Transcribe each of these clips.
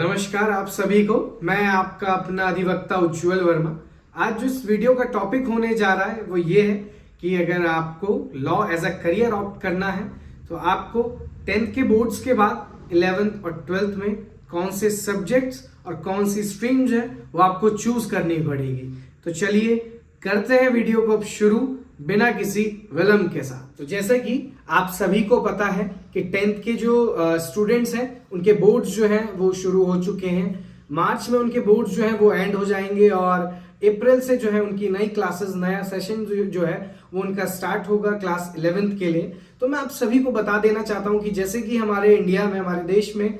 नमस्कार आप सभी को। मैं आपका अपना अधिवक्ता उज्जवल वर्मा। आज जो इस वीडियो का टॉपिक होने जा रहा है वो ये है कि अगर आपको law as a career opt करना है तो आपको 10th के बोर्ड्स के बाद 11th और 12th में कौन से सब्जेक्ट्स और कौन सी स्ट्रीम्स है वो आपको चूज करनी पड़ेगी। तो चलिए करते हैं वीडियो को अब शुरू बिना किसी विलंब के साथ। तो जैसे कि आप सभी को पता है कि 10th के जो स्टूडेंट्स हैं उनके बोर्ड्स जो हैं वो शुरू हो चुके हैं। मार्च में उनके बोर्ड्स जो हैं वो एंड हो जाएंगे और अप्रैल से जो है उनकी नई क्लासेस, नया सेशन जो है वो उनका स्टार्ट होगा क्लास 11th के लिए। तो मैं आप सभी को बता देना चाहता हूं कि जैसे कि हमारे इंडिया में, हमारे देश में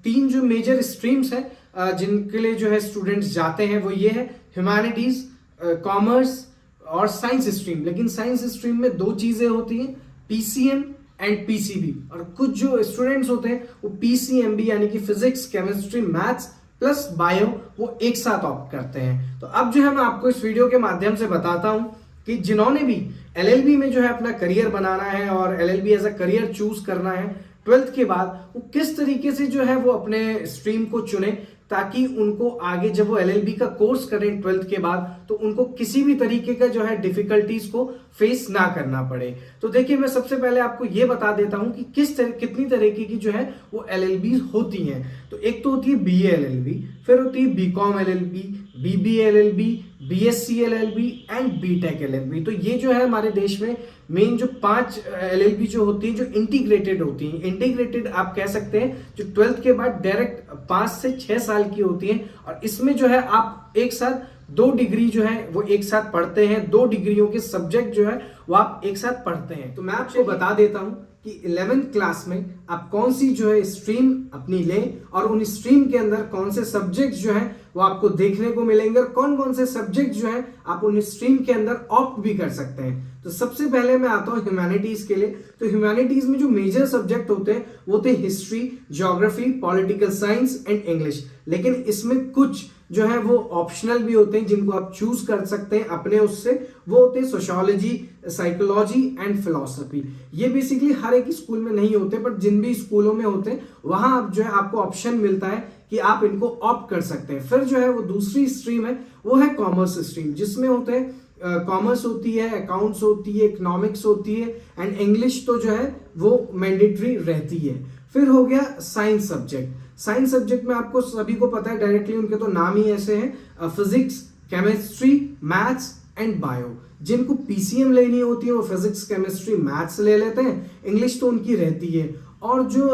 3 जो मेजर स्ट्रीम्स हैं जिनके लिए जो है स्टूडेंट्स जाते हैं वो ये है ह्यूमैनिटीज, कॉमर्स और साइंस स्ट्रीम। लेकिन साइंस स्ट्रीम में 2 चीजें होती हैं, पीसीएम एंड पीसीबी। और कुछ जो स्टूडेंट्स होते हैं वो पीसीएमबी यानी कि physics, chemistry, maths plus bio वो एक साथ ऑप्ट करते हैं। तो अब जो है मैं आपको इस वीडियो के माध्यम से बताता हूं कि जिन्होंने भी एलएलबी में जो है अपना करियर बनाना है और LLB as a career choose करना है 12th के बाद, वो किस तरीके से जो है वो अपने स्ट्रीम को चुने ताकि उनको आगे जब वो एलएलबी का कोर्स करें 12th के बाद तो उनको किसी भी तरीके का जो है डिफिकल्टीज को फेस ना करना पड़े। तो देखिए मैं सबसे पहले आपको ये बता देता हूं कि कितनी तरीके की जो है वो एलएलबी होती हैं। तो एक तो होती है बीए एलएलबी, फिर होती है BCom LLB, BBA LLB, BSc LLB and BTech LLB. तो ये जो है हमारे देश में मेन जो 5 एलएलबी जो होती है जो इंटीग्रेटेड होती हैं। इंटीग्रेटेड आप कह सकते हैं जो 12th के बाद डायरेक्ट 5 से 6 साल की होती हैं और इसमें जो है आप एक साथ 2 डिग्री जो है वो एक साथ पढ़ते हैं। 2 डिग्रियों के सब्जेक्ट जो है वो आप एक साथ पढ़ते हैं। तो मैं आपको बता देता हूं कि 11th क्लास में आप कौन सी जो है स्ट्रीम अपनी लें और उन स्ट्रीम के अंदर कौन से सब्जेक्ट जो है वो आपको देखने को मिलेंगे और कौन कौन से सब्जेक्ट जो है आप उन स्ट्रीम के अंदर ऑप्ट भी कर सकते हैं। तो सबसे पहले मैं आता हूं ह्यूमैनिटीज के लिए। तो ह्यूमैनिटीज में जो मेजर सब्जेक्ट होते हैं वो होते हैं history, geography, political science and English. लेकिन इसमें कुछ जो है वो ऑप्शनल भी होते हैं जिनको आप चूज कर सकते हैं अपने उससे। वो होते हैं सोशियोलॉजी, साइकोलॉजी एंड फिलोसफी। ये बेसिकली हर एक स्कूल में नहीं होते पर जिन भी स्कूलों में होते हैं वहां आप जो है आपको ऑप्शन मिलता है कि आप इनको ऑप्ट कर सकते हैं। फिर जो है वो दूसरी स्ट्रीम है वो है कॉमर्स स्ट्रीम, जिसमें होते हैं कॉमर्स होती है, अकाउंट्स होती है, इकोनॉमिक्स होती है एंड इंग्लिश तो जो है वो मैंडेटरी रहती है। फिर हो गया साइंस सब्जेक्ट। साइंस सब्जेक्ट में आपको सभी को पता है डायरेक्टली उनके तो नाम ही ऐसे हैं, physics, chemistry, maths and bio. जिनको पीसीएम लेनी होती है वो फिजिक्स, केमिस्ट्री, मैथ्स ले लेते हैं, इंग्लिश तो उनकी रहती है। और जो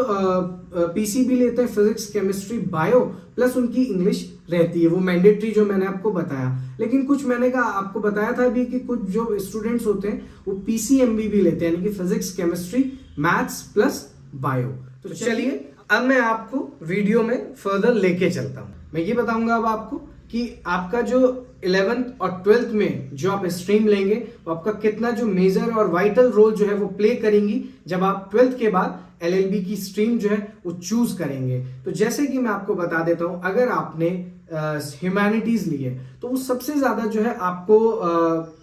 पीसीबी लेते हैं फिजिक्स, केमिस्ट्री, बायो प्लस उनकी इंग्लिश रहती है, वो मैंडेटरी जो मैंने आपको बताया। लेकिन कुछ मैंने आपको बताया था भी कि कुछ जो स्टूडेंट्स होते हैं वो पीसीएमबी भी लेते हैं यानी कि physics, chemistry, maths plus bio. तो चलिए अब मैं आपको वीडियो में फर्दर लेके चलता हूं। मैं ये बताऊंगा अब आपको कि आपका जो 11th और 12th में जो आप स्ट्रीम लेंगे वो आपका कितना जो मेजर और वाइटल रोल जो है वो प्ले करेंगी जब आप 12th के बाद एलएलबी की स्ट्रीम जो है वो चूज करेंगे। तो जैसे कि मैं आपको बता देता हूं, अगर आपने ह्यूमैनिटीज ली है तो वो सबसे ज्यादा जो है आपको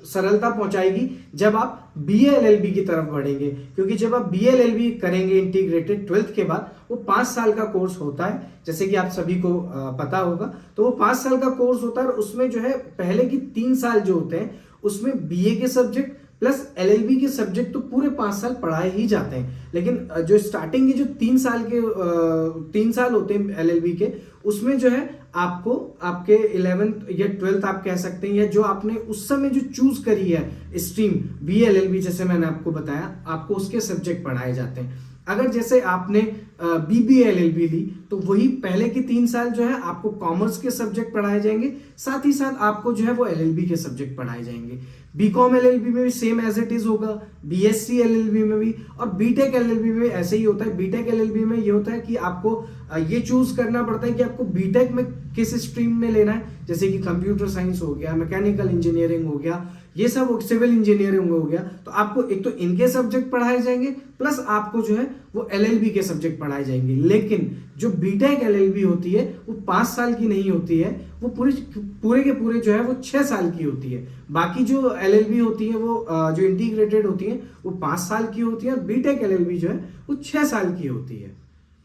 सरलता पहुंचाएगी जब आप बीए एलएलबी की तरफ बढ़ेंगे, क्योंकि जब आप बीए एलएलबी करेंगे इंटीग्रेटेड 12th के बाद वो 5 साल का कोर्स होता है, जैसे कि आप सभी को पता होगा। तो वो 5 साल का कोर्स होता है और उसमें जो है पहले की 3 साल जो होते हैं उसमें बीए के सब्जेक्ट प्लस एलएलबी के सब्जेक्ट तो पूरे 5 साल पढ़ाए ही जाते हैं। लेकिन जो स्टार्टिंग के जो 3 साल होते हैं एलएलबी के, उसमें जो है आपको आपके 11th या 12th आप कह सकते हैं या जो आपने उस समय जो चूज करी है स्ट्रीम बीए एलएलबी, जैसे मैंने आपको बताया, आपको उसके सब्जेक्ट पढ़ाए जाते हैं। अगर जैसे आपने बीबीए एलएलबी ली तो वही पहले के 3 साल जो है आपको कॉमर्स के सब्जेक्ट पढ़ाए जाएंगे, साथ ही साथ आपको जो है वो एलएलबी के सब्जेक्ट पढ़ाए जाएंगे। बीकॉम एलएलबी में भी सेम एज इट इज होगा, बीएससी एलएलबी में भी, और बीटेक एलएलबी में ऐसे ही होता है। बीटेक एलएलबी में ये होता है कि आपको ये चूज करना पड़ता है कि आपको बीटेक में किस स्ट्रीम में लेना है, जैसे कि कंप्यूटर साइंस हो गया, मैकेनिकल इंजीनियरिंग हो गया, ये सब सिविल इंजीनियरिंग हो गया। तो आपको एक तो इनके सब्जेक्ट पढ़ाए जाएंगे प्लस आपको जो है वो एलएलबी के सब्जेक्ट पढ़ाए जाएंगे। लेकिन जो बीटेक एलएलबी होती है वो 5 साल की नहीं होती है, वो पूरे के पूरे जो है वो 6 साल की होती है। बाकी जो एलएलबी होती है वो जो इंटीग्रेटेड होती है वो 5 साल की होती है और बीटेक एलएलबी जो है वो 6 साल की होती है।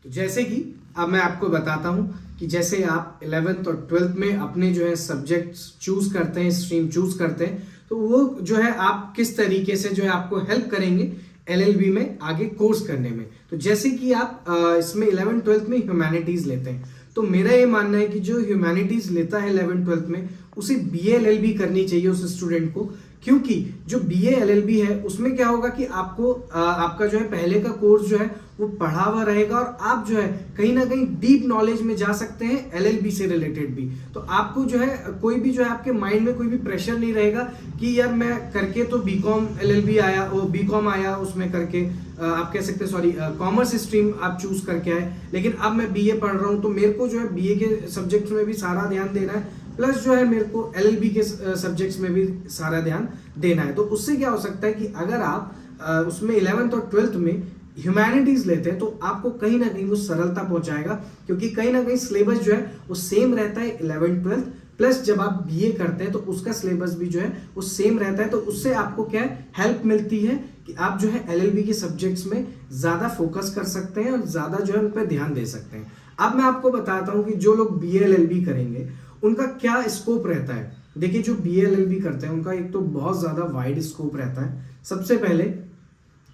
तो जैसे कि अब मैं आपको बताता हूँ कि जैसे आप 11th और 12th में अपने जो है सब्जेक्ट्स चूज करते हैं, स्ट्रीम चूज करते हैं, तो वो जो है आप किस तरीके से जो है आपको हेल्प करेंगे एलएलबी में आगे कोर्स करने में। तो जैसे कि आप इसमें 11th 12th में ह्यूमैनिटीज लेते हैं, तो मेरा ये मानना है कि जो ह्यूमैनिटीज लेता है 11th 12th में उसे बीए एलएलबी करनी चाहिए उस स्टूडेंट को, क्योंकि जो बीए एलएलबी है उसमें क्या होगा कि आपको आपका जो है पहले का कोर्स जो है वो पढ़ा हुआ रहेगा और आप जो है कहीं ना कहीं डीप नॉलेज में जा सकते हैं एलएलबी से रिलेटेड भी। तो आपको जो है कोई भी जो है आपके माइंड में कोई भी प्रेशर नहीं रहेगा कि यार मैं करके तो बीकॉम एलएलबी आया, वो बीकॉम आया उसमें करके आप कह सकते हैं सॉरी कॉमर्स स्ट्रीम आप चूज करके आए, लेकिन अब मैं बीए पढ़ रहा हूँ तो मेरे को जो है बीए के सब्जेक्ट्स में भी सारा ध्यान देना है, प्लस जो है मेरे को एलएलबी के सब्जेक्ट्स में भी सारा ध्यान देना है। तो उससे क्या हो सकता है कि अगर आप उसमें 11th और 12th में ह्यूमैनिटीज लेते हैं तो आपको कहीं ना कहीं वो सरलता पहुंचाएगा, क्योंकि कहीं ना कहीं सिलेबस जो है वो सेम रहता है 11th 12th, प्लस जब आप बीए करते हैं तो उसका सिलेबस भी जो है वो सेम रहता है। तो उससे आपको क्या है हेल्प मिलती है कि आप जो है एलएलबी के सब्जेक्ट्स में ज्यादा फोकस कर सकते हैं और ज्यादा जो है उन पर ध्यान दे सकते हैं। अब मैं आपको बताता हूँ कि जो लोग बीए एलएलबी करेंगे उनका क्या स्कोप रहता है। देखिए जो बीए एलएलबी करते हैं उनका एक तो बहुत ज्यादा वाइड स्कोप रहता है। सबसे पहले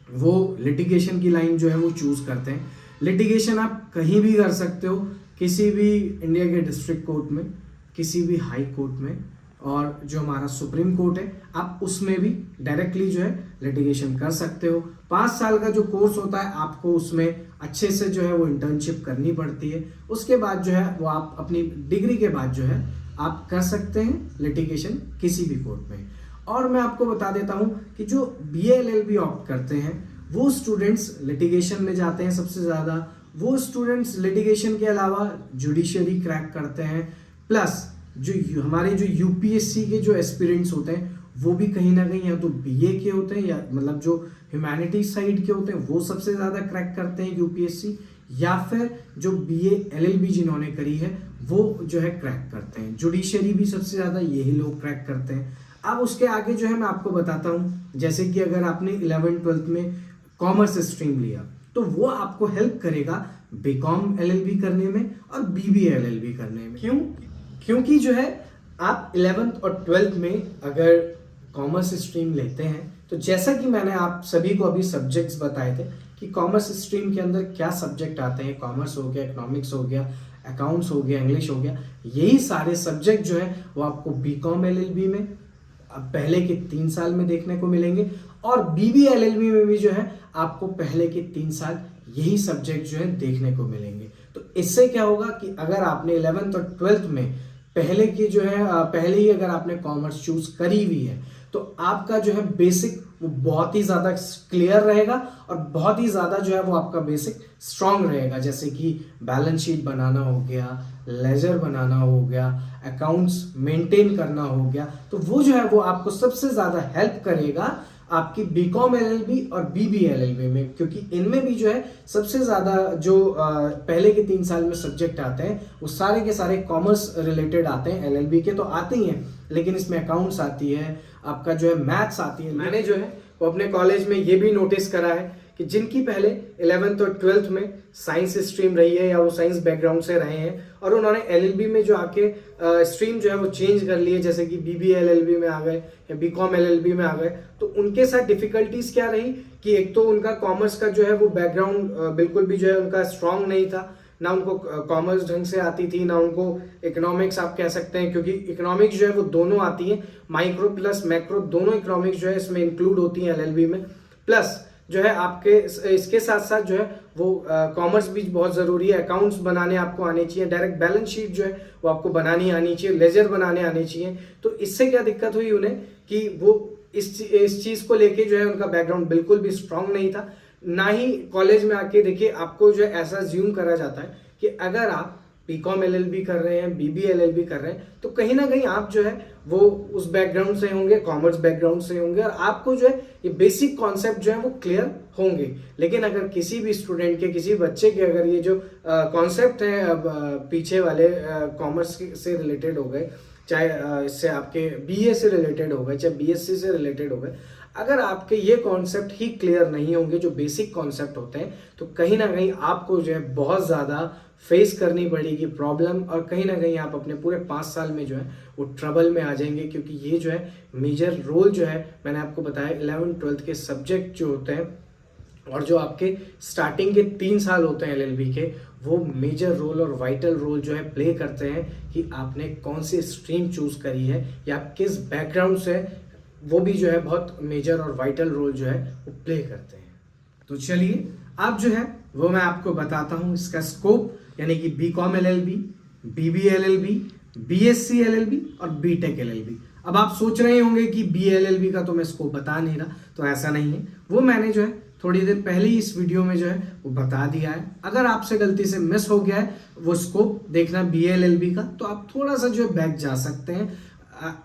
वो लिटिगेशन की लाइन जो है वो चूज करते हैं। लिटिगेशन आप कहीं भी कर सकते हो, किसी भी इंडिया के डिस्ट्रिक्ट कोर्ट में, किसी भी हाई कोर्ट में, और जो हमारा सुप्रीम कोर्ट है आप उसमें भी डायरेक्टली जो है लिटिगेशन कर सकते हो। 5 साल का जो कोर्स होता है आपको उसमें अच्छे से जो है वो इंटर्नशिप करनी पड़ती है। उसके बाद जो है वो आप अपनी डिग्री के बाद जो है आप कर सकते हैं लिटिगेशन किसी भी कोर्ट में। और मैं आपको बता देता हूं कि जो बीए एलएलबी ऑप्ट करते हैं वो स्टूडेंट्स लिटिगेशन में जाते हैं सबसे ज्यादा। वो स्टूडेंट्स लिटिगेशन के अलावा जुडिशरी क्रैक करते हैं, प्लस जो हमारे जो यूपीएससी के जो एस्पिरेंट्स होते हैं वो भी कहीं ना कहीं या तो बीए के होते हैं, या मतलब जो ह्यूमैनिटीज साइड के होते हैं वो सबसे ज्यादा क्रैक करते हैं यूपीएससी, या फिर जो बीए एलएलबी जिन्होंने करी है वो जो है क्रैक करते हैं। जुडिशरी भी सबसे ज्यादा यही लोग क्रैक करते हैं। अब उसके आगे जो है मैं आपको बताता हूँ, जैसे कि अगर आपने 11th 12th में कॉमर्स स्ट्रीम लिया तो वो आपको हेल्प करेगा बीकॉम एलएलबी करने में और बीबीए एलएलबी करने में। क्योंकि जो है आप 11th और 12th में अगर कॉमर्स स्ट्रीम लेते हैं तो जैसा कि मैंने आप सभी को अभी सब्जेक्ट्स बताए थे कि कॉमर्स स्ट्रीम के अंदर क्या सब्जेक्ट आते हैं, कॉमर्स हो गया, इकोनॉमिक्स हो गया, अकाउंट्स हो गया, इंग्लिश हो गया, यही सारे सब्जेक्ट जो है वो आपको बीकॉम एलएलबी में पहले के 3 साल में देखने को मिलेंगे, और बीबीए एलएलबी में भी जो है आपको पहले के 3 साल यही सब्जेक्ट जो है देखने को मिलेंगे। तो इससे क्या होगा कि अगर आपने 11th और 12th में पहले की जो है पहले ही अगर आपने कॉमर्स चूज करी हुई है तो आपका जो है बेसिक वो बहुत ही ज्यादा क्लियर रहेगा और बहुत ही ज्यादा जो है वो आपका बेसिक स्ट्रांग रहेगा। जैसे कि बैलेंस शीट बनाना हो गया, लेजर बनाना हो गया, अकाउंट्स मेंटेन करना हो गया, तो वो जो है वो आपको सबसे ज्यादा हेल्प करेगा आपकी बीकॉम एलएलबी और बीबीए एलएलबी में, क्योंकि इनमें भी जो है सबसे ज्यादा जो पहले के 3 साल में सब्जेक्ट आते हैं वो सारे के सारे कॉमर्स रिलेटेड आते हैं। एलएलबी के तो आते ही हैं, लेकिन इसमें अकाउंट्स आती है, आपका जो है मैथ्स आती है। मैंने जो है वो अपने कॉलेज में ये भी नोटिस करा है कि जिनकी पहले 11th और 12th में साइंस स्ट्रीम रही है या वो साइंस बैकग्राउंड से रहे हैं और उन्होंने एलएलबी में जो आके स्ट्रीम जो है वो चेंज कर ली है, जैसे कि बीबीए एलएलबी में आ गए या बीकॉम एलएलबी में आ गए, तो उनके साथ डिफिकल्टीज क्या रही कि एक तो उनका कॉमर्स का जो है वो बैकग्राउंड बिल्कुल भी जो है उनका स्ट्रांग नहीं था, ना उनको कॉमर्स ढंग से आती थी, ना उनको इकोनॉमिक्स आप कह सकते हैं, क्योंकि इकोनॉमिक्स जो है वो दोनों आती है, माइक्रो प्लस मैक्रो दोनों इकोनॉमिक्स जो है इसमें इंक्लूड होती है एलएलबी में। प्लस जो है आपके इसके साथ साथ जो है वो कॉमर्स भी बहुत जरूरी है, अकाउंट्स बनाने आपको आने चाहिए, डायरेक्ट बैलेंस शीट जो है वो आपको बनानी आनी चाहिए, लेजर बनाने आने चाहिए। तो इससे क्या दिक्कत हुई उन्हें कि वो इस चीज को लेके जो है उनका बैकग्राउंड बिल्कुल भी स्ट्रांग नहीं था। ना ही कॉलेज में आके देखिए आपको जो है ऐसा ज्यूम करा जाता है कि अगर आप बीकॉम एलएलबी कर रहे हैं, बीबीए एलएलबी कर रहे हैं, तो कहीं ना कहीं आप जो है वो उस बैकग्राउंड से होंगे, कॉमर्स बैकग्राउंड से होंगे, और आपको जो है ये बेसिक कॉन्सेप्ट जो है वो क्लियर होंगे। लेकिन अगर किसी भी स्टूडेंट के, किसी बच्चे के अगर ये जो कॉन्सेप्ट है पीछे वाले कॉमर्स से रिलेटेड हो गए, चाहे इससे आपके बीए से रिलेटेड हो गए, चाहे बीएससी से रिलेटेड हो गए, अगर आपके ये कॉन्सेप्ट ही क्लियर नहीं होंगे, जो बेसिक कॉन्सेप्ट होते हैं, तो कहीं ना कहीं आपको जो है बहुत ज़्यादा फेस करनी पड़ेगी प्रॉब्लम, और कहीं ना कहीं आप अपने पूरे 5 साल में जो है वो ट्रबल में आ जाएंगे। क्योंकि ये जो है मेजर रोल जो है, मैंने आपको बताया 11th-12th के सब्जेक्ट जो होते हैं और जो आपके स्टार्टिंग के 3 साल होते हैं एलएलबी के, वो मेजर रोल और वाइटल रोल जो है प्ले करते हैं कि आपने कौन सी स्ट्रीम चूज करी है या आप किस बैकग्राउंड से, वो भी जो है बहुत मेजर और वाइटल रोल जो है वो प्ले करते हैं। तो चलिए अब जो है वो मैं आपको बताता हूँ इसका स्कोप, यानी कि BCom LLB, BBA LLB, BSc LLB और बीटेक एलएलबी। अब आप सोच रहे होंगे कि बीएलएलबी का तो मैं स्कोप बता नहीं रहा, तो ऐसा नहीं है, वो मैंने जो है थोड़ी देर पहले ही इस वीडियो में जो है वो बता दिया है। अगर आपसे गलती से मिस हो गया है वो स्कोप देखना बीएलएलबी का, तो आप थोड़ा सा जो है बैक जा सकते हैं।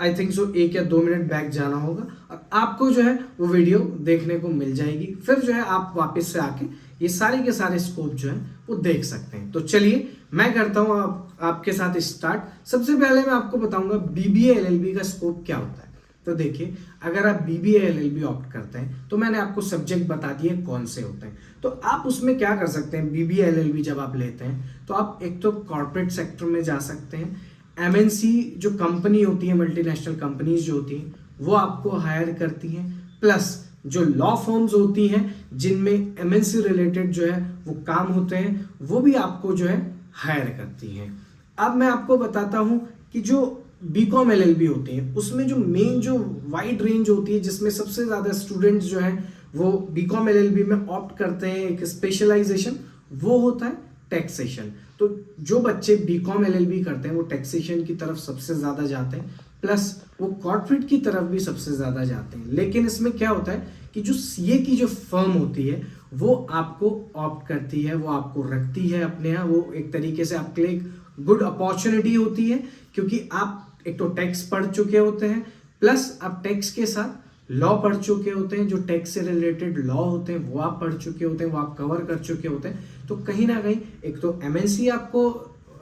आई थिंक सो 1 या 2 मिनट बैक जाना होगा और आपको जो है वो वीडियो देखने को मिल जाएगी। फिर जो है आप वापस से आके ये सारे के सारे स्कोप जो है वो देख सकते हैं। तो चलिए मैं करता हूँ आपके साथ स्टार्ट। सबसे पहले मैं आपको बताऊंगा बीबीए एलएलबी का स्कोप क्या होता है। तो देखिए, अगर आप बीबीए एलएलबी ऑप्ट करते हैं तो मैंने आपको सब्जेक्ट बता दिए कौन से होते हैं। तो आप उसमें क्या कर सकते हैं, बीबीए एलएलबी जब आप लेते हैं तो आप एक तो कॉर्पोरेट सेक्टर में जा सकते हैं। एमएनसी जो कंपनी होती है, मल्टीनेशनल कंपनीज जो होती हैं, वो आपको हायर करती हैं। प्लस जो लॉ फर्म्स होती हैं जिनमें एमएनसी रिलेटेड जो है वो काम होते हैं, वो भी आपको जो है हायर करती हैं। अब मैं आपको बताता हूं कि जो बीकॉम एलएलबी होती है उसमें जो मेन जो वाइड रेंज होती है, जिसमें सबसे ज्यादा स्टूडेंट्स जो हैं वो बीकॉम एलएलबी में ऑप्ट करते हैं एक स्पेशलाइजेशन, वो होता है टैक्सेशन। तो जो बच्चे बीकॉम एलएलबी करते हैं वो टैक्सेशन की तरफ सबसे ज्यादा जाते हैं, प्लस वो कॉर्पोरेट की तरफ भी सबसे ज्यादा जाते हैं। लेकिन इसमें क्या होता है कि जो सीए की जो फर्म होती है वो आपको ऑप्ट करती है, वो आपको रखती है अपने यहाँ। वो एक तरीके से आपके लिए एक गुड अपॉर्चुनिटी होती है, क्योंकि आप एक तो टैक्स पढ़ चुके होते हैं, प्लस आप टैक्स के साथ लॉ पढ़ चुके होते हैं। जो टैक्स से रिलेटेड लॉ होते हैं वो आप पढ़ चुके होते हैं, वो आप कवर कर चुके होते हैं। तो कहीं ना कहीं एक तो एमएनसी आपको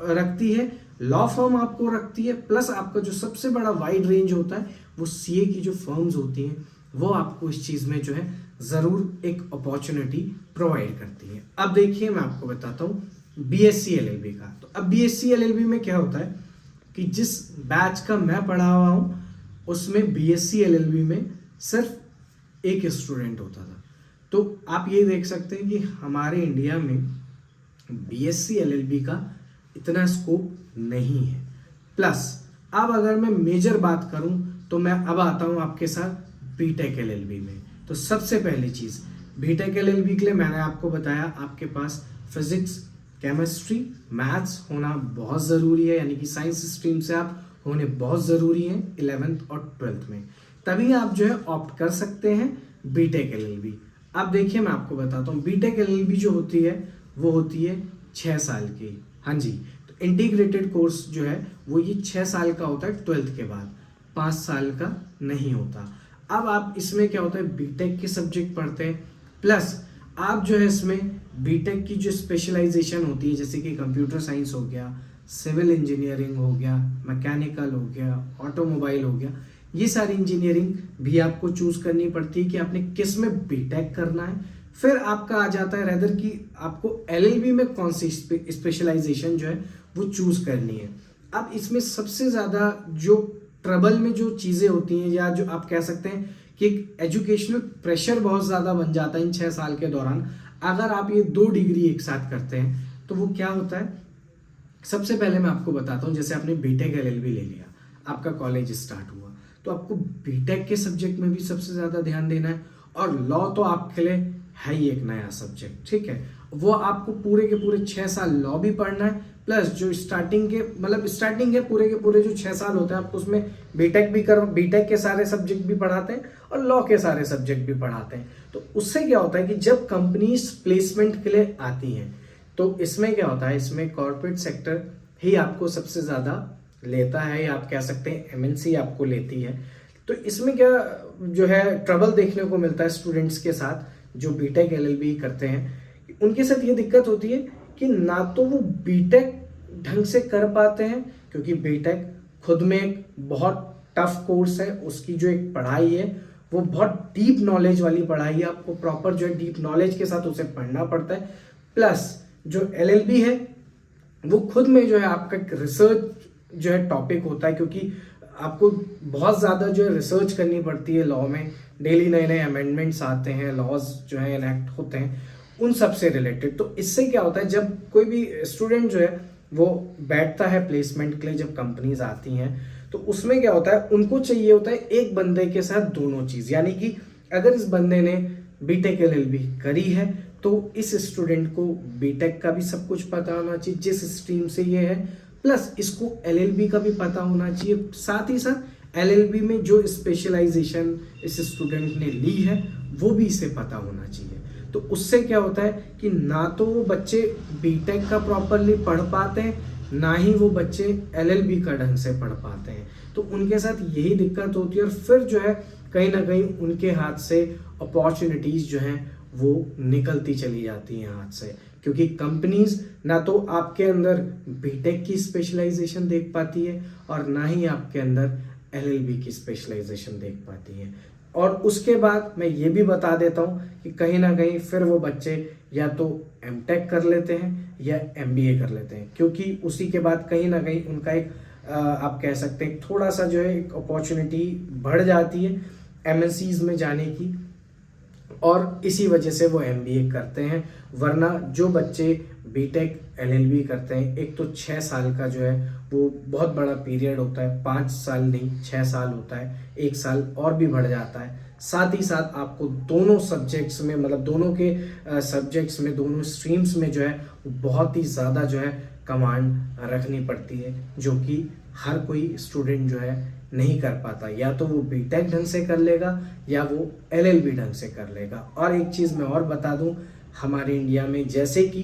रखती है, लॉ फर्म आपको रखती है, प्लस आपका जो सबसे बड़ा वाइड रेंज होता है वो सीए की जो फर्म्स होती हैं वो आपको इस चीज में जो है जरूर एक अपॉर्चुनिटी प्रोवाइड करती है। अब देखिए मैं आपको बताता हूँ बीएससी एलएलबी का। तो अब बीएससी एलएलबी में क्या होता है कि जिस बैच का मैं पढ़ा हुआ हूं उसमें बीएससी एलएलबी में सिर्फ एक स्टूडेंट होता था। तो आप ये देख सकते हैं कि हमारे इंडिया में बीएससी एलएलबी का इतना स्कोप नहीं है। प्लस अब अगर मैं मेजर बात करूं तो मैं अब आता हूं आपके साथ बीटेक एलएलबी में। तो सबसे पहली चीज बीटेक एलएलबी के लिए मैंने आपको बताया आपके पास फिजिक्स, केमिस्ट्री, मैथ्स होना बहुत ज़रूरी है, यानी कि साइंस स्ट्रीम से आप होने बहुत ज़रूरी है 11th और 12th में, तभी आप जो है ऑप्ट कर सकते हैं बीटेक एलएलबी। अब देखिए मैं आपको बताता हूँ बीटेक एलएलबी जो होती है वो होती है 6 साल की। हाँ जी, तो इंटीग्रेटेड कोर्स जो है वो ये 6 साल का होता है 12th के बाद, 5 साल का नहीं होता। अब आप इसमें क्या होता है बीटेक के सब्जेक्ट पढ़ते हैं, प्लस आप जो है इसमें बीटेक की जो स्पेशलाइजेशन होती है, जैसे कि कंप्यूटर साइंस हो गया, सिविल इंजीनियरिंग हो गया, मैकेनिकल हो गया, ऑटोमोबाइल हो गया, ये सारी इंजीनियरिंग भी आपको चूज करनी पड़ती है कि आपने किस में बीटेक करना है। फिर आपका आ जाता है रेदर कि आपको एलएलबी में कौन सी स्पेशलाइजेशन जो है वो चूज करनी है। अब इसमें सबसे ज्यादा जो ट्रबल में जो चीजें होती हैं, या जो आप कह सकते हैं कि एक एजुकेशनल प्रेशर बहुत ज्यादा बन जाता है इन 6 साल के दौरान, अगर आप ये 2 डिग्री एक साथ करते हैं तो वो क्या होता है। सबसे पहले मैं आपको बताता हूँ, जैसे आपने बीटेक एलएलबी ले लिया, आपका कॉलेज स्टार्ट हुआ, तो आपको बीटेक के सब्जेक्ट में भी सबसे ज्यादा ध्यान देना है। और लॉ तो आपके लिए है ही एक नया सब्जेक्ट, ठीक है, वो आपको पूरे के पूरे 6 साल लॉ भी पढ़ना है, प्लस जो स्टार्टिंग के पूरे जो 6 साल होते हैं आपको उसमें बीटेक के सारे सब्जेक्ट भी पढ़ाते हैं और लॉ के सारे सब्जेक्ट भी पढ़ाते हैं। तो उससे क्या होता है कि जब कंपनीज प्लेसमेंट के लिए आती हैं तो इसमें क्या होता है, इसमें कॉर्पोरेट सेक्टर ही आपको सबसे ज्यादा लेता है, या आप कह सकते हैं एमएनसी आपको लेती है। तो इसमें क्या जो है ट्रबल देखने को मिलता है स्टूडेंट्स के साथ जो बीटेक एलएलबी करते हैं, उनके साथ ये दिक्कत होती है कि ना तो वो बीटेक ढंग से कर पाते हैं, क्योंकि बीटेक खुद में एक बहुत टफ कोर्स है, उसकी जो एक पढ़ाई है वो बहुत डीप नॉलेज वाली पढ़ाई है, आपको प्रॉपर जो है डीप नॉलेज के साथ उसे पढ़ना पड़ता है। प्लस जो एलएलबी है वो खुद में जो है आपका रिसर्च जो है टॉपिक होता है, क्योंकि आपको बहुत ज़्यादा जो है रिसर्च करनी पड़ती है लॉ में। डेली नए नए अमेंडमेंट्स आते हैं, लॉज जो है इनैक्ट होते हैं उन सब से रिलेटेड। तो इससे क्या होता है, जब कोई भी स्टूडेंट जो है वो बैठता है प्लेसमेंट के लिए, जब कंपनीज आती हैं तो उसमें क्या होता है, उनको चाहिए होता है एक बंदे के साथ दोनों चीज़। यानी कि अगर इस बंदे ने बीटेक एलएलबी करी है तो इस स्टूडेंट को बीटेक का भी सब कुछ पता होना चाहिए जिस स्ट्रीम से ये है, प्लस इसको एलएलबी का भी पता होना चाहिए। साथ ही साथ एलएलबी में जो स्पेशलाइजेशन इस स्टूडेंट ने ली है वो भी इसे पता होना चाहिए। तो उससे क्या होता है कि ना तो वो बच्चे बीटेक का प्रॉपरली पढ़ पाते हैं, ना ही वो बच्चे एलएलबी का ढंग से पढ़ पाते हैं। तो उनके साथ यही दिक्कत होती है और फिर जो है कहीं ना कहीं उनके हाथ से अपॉर्चुनिटीज जो हैं वो निकलती चली जाती हैं हाथ से, क्योंकि कंपनीज ना तो आपके अंदर बीटेक की स्पेशलाइजेशन देख पाती है और ना ही आपके अंदर एलएलबी की स्पेशलाइजेशन देख पाती है। और उसके बाद मैं ये भी बता देता हूँ कि कहीं ना कहीं फिर वो बच्चे या तो एमटेक कर लेते हैं या एमबीए कर लेते हैं, क्योंकि उसी के बाद कहीं ना कहीं उनका एक आप कह सकते हैं थोड़ा सा जो है एक अपॉर्चुनिटी बढ़ जाती है एमएनसीज में जाने की, और इसी वजह से वो एमबीए करते हैं। वरना जो बच्चे बीटेक एलएलबी करते हैं, एक तो 6 साल का जो है वो बहुत बड़ा पीरियड होता है, 5 साल नहीं 6 साल होता है, 1 साल और भी बढ़ जाता है। साथ ही साथ आपको दोनों सब्जेक्ट्स में, मतलब दोनों के सब्जेक्ट्स में, दोनों स्ट्रीम्स में जो है बहुत ही ज़्यादा जो है कमांड रखनी पड़ती है, जो कि हर कोई स्टूडेंट जो है नहीं कर पाता। या तो वो बीटेक ढंग से कर लेगा या वो एलएलबी ढंग से कर लेगा। और एक चीज़ मैं और बता दूं, हमारे इंडिया में जैसे कि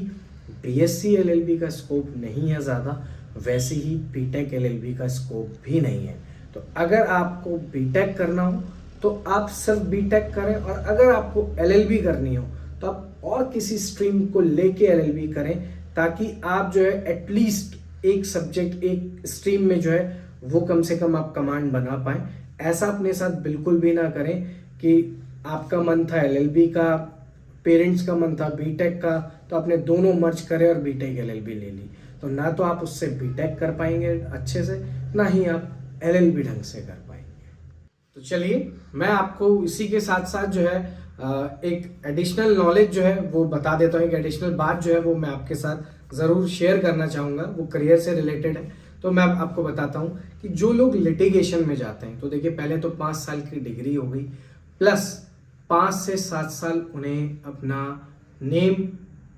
बीएससी एलएलबी का स्कोप नहीं है ज़्यादा, वैसे ही बीटेक एलएलबी का स्कोप भी नहीं है। तो अगर आपको बीटेक करना हो तो आप सिर्फ बीटेक करें, और अगर आपको एलएलबी करनी हो तो आप और किसी स्ट्रीम को लेके एलएलबी करें, ताकि आप जो है एटलीस्ट एक सब्जेक्ट, एक स्ट्रीम में जो है वो कम से कम आप कमांड बना पाएं। ऐसा अपने साथ बिल्कुल भी ना करें कि आपका मन था एलएलबी का, पेरेंट्स का मन था बीटेक का, तो आपने दोनों मर्ज करे और बीटेक एलएलबी ले ली। तो ना तो आप उससे बीटेक कर पाएंगे अच्छे से, ना ही आप एलएलबी ढंग से कर पाएंगे। तो चलिए मैं आपको इसी के साथ साथ जो है एक एडिशनल नॉलेज जो है वो बता देता हूँ। एक एडिशनल बात जो है वो मैं आपके साथ ज़रूर शेयर करना चाहूँगा, वो करियर से रिलेटेड है। तो मैं आपको बताता हूँ कि जो लोग लिटिगेशन में जाते हैं, तो देखिए पहले तो 5 साल की डिग्री हो गई, प्लस 5 से 7 साल उन्हें अपना नेम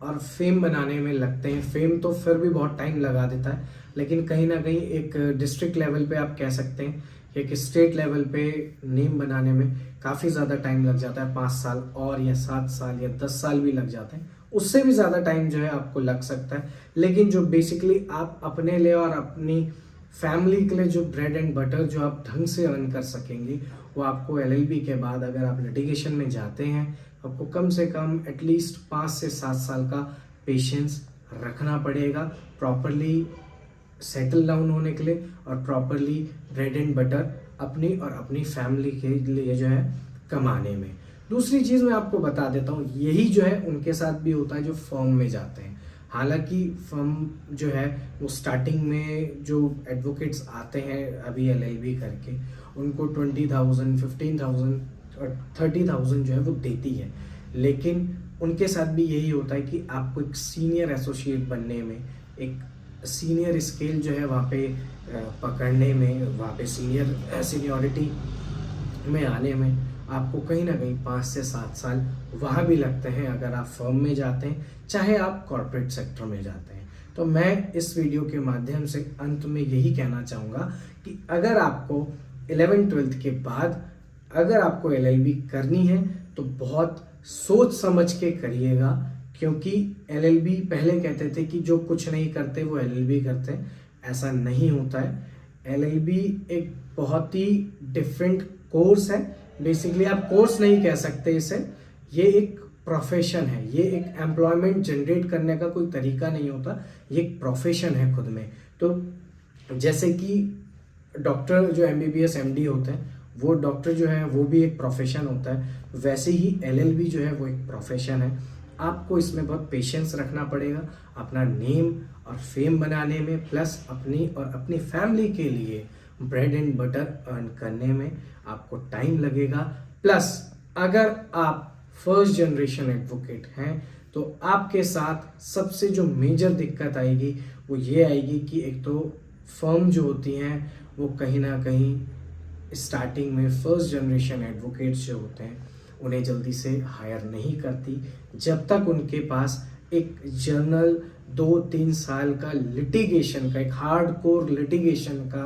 और फेम बनाने में लगते हैं। फेम तो फिर भी बहुत टाइम लगा देता है, लेकिन कहीं ना कहीं एक डिस्ट्रिक्ट लेवल पे आप कह सकते हैं, एक स्टेट लेवल पे नेम बनाने में काफ़ी ज़्यादा टाइम लग जाता है। 5 साल और या 7 साल या 10 साल भी लग जाते हैं, उससे भी ज़्यादा टाइम जो है आपको लग सकता है। लेकिन जो बेसिकली आप अपने लिए और अपनी फैमिली के लिए जो ब्रेड एंड बटर जो आप ढंग से अर्न कर सकेंगे, वो आपको एलएलबी के बाद अगर आप लिटिगेशन में जाते हैं, आपको कम से कम एटलीस्ट 5 से 7 साल का पेशेंस रखना पड़ेगा प्रॉपरली सेटल डाउन होने के लिए, और प्रॉपरली ब्रेड एंड बटर अपनी और अपनी फैमिली के लिए जो है कमाने में। दूसरी चीज़ मैं आपको बता देता हूँ, यही जो है उनके साथ भी होता है जो फर्म में जाते हैं। हालांकि फर्म जो है वो स्टार्टिंग में जो एडवोकेट्स आते हैं अभी एलएलबी करके, उनको 20,000, 15,000 और 30,000 जो है वो देती है। लेकिन उनके साथ भी यही होता है कि आपको एक सीनियर एसोसिएट बनने में, एक सीनियर स्केल जो है वहाँ पे पकड़ने में, वहाँ पे सीनियरिटी में आने में आपको कहीं ना कहीं 5 से 7 साल वहाँ भी लगते हैं अगर आप फर्म में जाते हैं, चाहे आप कॉर्पोरेट सेक्टर में जाते हैं। तो मैं इस वीडियो के माध्यम से अंत में यही कहना चाहूँगा कि अगर आपको 11th-12th के बाद अगर आपको एलएलबी करनी है तो बहुत सोच समझ के करिएगा, क्योंकि एलएलबी पहले कहते थे कि जो कुछ नहीं करते वो एलएलबी करते हैं, ऐसा नहीं होता है। एलएलबी एक बहुत ही डिफरेंट कोर्स है। बेसिकली आप कोर्स नहीं कह सकते इसे, ये एक प्रोफेशन है, ये एक एम्प्लॉयमेंट जनरेट करने का कोई तरीका नहीं होता, ये एक प्रोफेशन है खुद में। तो जैसे कि डॉक्टर जो एमबीबीएस एमडी होते हैं वो डॉक्टर जो है वो भी एक प्रोफेशन होता है, वैसे ही एलएलबी जो है वो एक प्रोफेशन है। आपको इसमें बहुत पेशेंस रखना पड़ेगा अपना नेम और फेम बनाने में, प्लस अपनी और अपनी फैमिली के लिए ब्रेड एंड बटर अर्न करने में आपको टाइम लगेगा। प्लस अगर आप फर्स्ट जनरेशन एडवोकेट हैं तो आपके साथ सबसे जो मेजर दिक्कत आएगी वो ये आएगी कि एक तो फर्म जो होती हैं वो कहीं ना कहीं स्टार्टिंग में फर्स्ट जनरेशन एडवोकेट्स जो होते हैं उन्हें जल्दी से हायर नहीं करती जब तक उनके पास एक जर्नल 2-3 साल का लिटिगेशन का, एक हार्डकोर लिटिगेशन का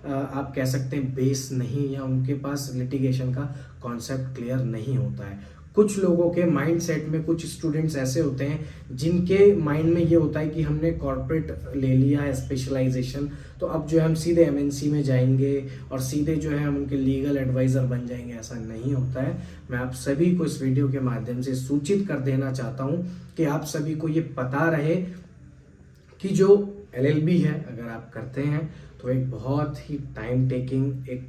आप कह सकते हैं बेस नहीं, या उनके पास लिटिगेशन का कॉन्सेप्ट क्लियर नहीं होता है। कुछ लोगों के माइंड सेट में, कुछ स्टूडेंट्स ऐसे होते हैं जिनके माइंड में ये होता है कि हमने कॉर्पोरेट ले लिया है स्पेशलाइजेशन, तो अब जो है हम सीधे एमएनसी में जाएंगे और सीधे जो है हम उनके लीगल एडवाइज़र बन जाएंगे। ऐसा नहीं होता है। मैं आप सभी को इस वीडियो के माध्यम से सूचित कर देना चाहता हूँ कि आप सभी को ये पता रहे कि जो एलएलबी है अगर आप करते हैं तो एक बहुत ही टाइम टेकिंग एक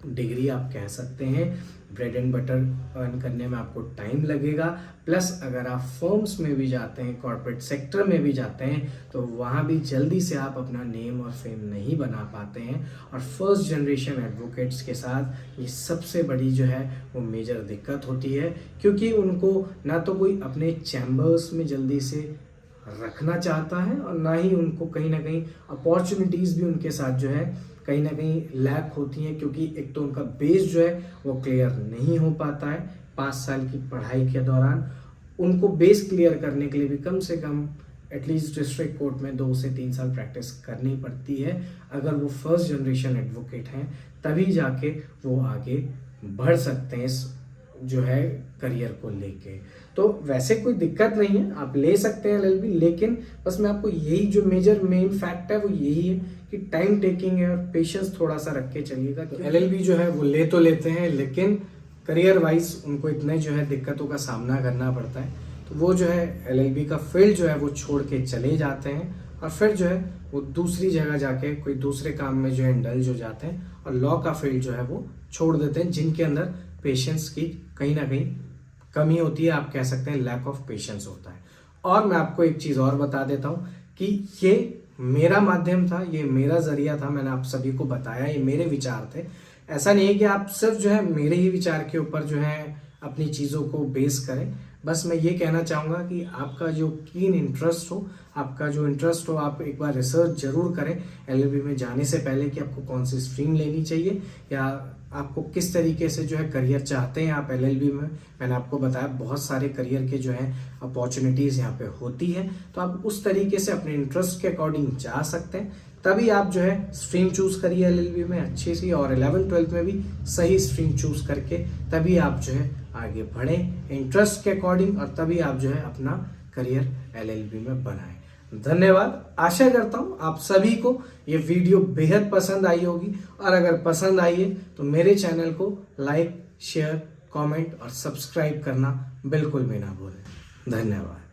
डिग्री आप कह सकते हैं। ब्रेड एंड बटर अर्न करने में आपको टाइम लगेगा, प्लस अगर आप फर्म्स में भी जाते हैं, कॉर्पोरेट सेक्टर में भी जाते हैं, तो वहाँ भी जल्दी से आप अपना नेम और फेम नहीं बना पाते हैं। और फर्स्ट जनरेशन एडवोकेट्स के साथ ये सबसे बड़ी जो है वो मेजर दिक्कत होती है, क्योंकि उनको ना तो कोई अपने चैम्बर्स में जल्दी से रखना चाहता है और ना ही उनको कहीं ना कहीं अपॉर्चुनिटीज़ भी उनके साथ जो है कहीं ना कहीं लैक होती हैं, क्योंकि एक तो उनका बेस जो है वो क्लियर नहीं हो पाता है। 5 साल की पढ़ाई के दौरान उनको बेस क्लियर करने के लिए भी कम से कम एटलीस्ट डिस्ट्रिक्ट कोर्ट में 2 से 3 साल प्रैक्टिस करनी पड़ती है। अगर वो फर्स्ट जनरेशन एडवोकेट हैं तभी जाके वो आगे बढ़ सकते हैं इस जो है करियर को लेके। तो वैसे कोई दिक्कत नहीं है, आप ले सकते हैं एलएलबी, लेकिन बस मैं आपको यही जो मेन फैक्ट है वो यही है कि टाइम टेकिंग है और पेशेंस थोड़ा सा रख के चलिएगा। तो एलएलबी जो है वो ले तो लेते हैं, लेकिन करियर वाइज उनको इतने जो है दिक्कतों का सामना करना पड़ता है, तो वो जो है एलएलबी का फील्ड जो है वो छोड़ के चले जाते हैं और फिर जो है वो दूसरी जगह जाके कोई दूसरे काम में जो है इंडल्ज हो जाते हैं और लॉ का फील्ड जो है वो छोड़ देते हैं, जिनके अंदर पेशेंस की कहीं ना कहीं कमी होती है, आप कह सकते हैं लैक ऑफ पेशेंस होता है। और मैं आपको एक चीज़ और बता देता हूँ कि ये मेरा माध्यम था, ये मेरा जरिया था, मैंने आप सभी को बताया, ये मेरे विचार थे। ऐसा नहीं है कि आप सिर्फ जो है मेरे ही विचार के ऊपर जो है अपनी चीज़ों को बेस करें। बस मैं ये कहना चाहूँगा कि आपका जो कीन इंटरेस्ट हो, आपका जो इंटरेस्ट हो, आप एक बार रिसर्च जरूर करें एलएलबी में जाने से पहले कि आपको कौन सी स्ट्रीम लेनी चाहिए या आपको किस तरीके से जो है करियर चाहते हैं आप एलएलबी में। मैंने आपको बताया बहुत सारे करियर के जो है अपॉर्चुनिटीज़ यहाँ पे होती है, तो आप उस तरीके से अपने इंटरेस्ट के अकॉर्डिंग जा सकते हैं। तभी आप जो है स्ट्रीम चूज़ करिए एलएलबी में अच्छी सी, और 11th-12th में भी सही स्ट्रीम चूज़ करके तभी आप जो है आगे बढ़ें इंटरेस्ट के अकॉर्डिंग, और तभी आप जो है अपना करियर एलएलबी में बनाएं। धन्यवाद। आशा करता हूँ आप सभी को ये वीडियो बेहद पसंद आई होगी, और अगर पसंद आई है तो मेरे चैनल को लाइक, शेयर, कमेंट और सब्सक्राइब करना बिल्कुल भी ना भूलें। धन्यवाद।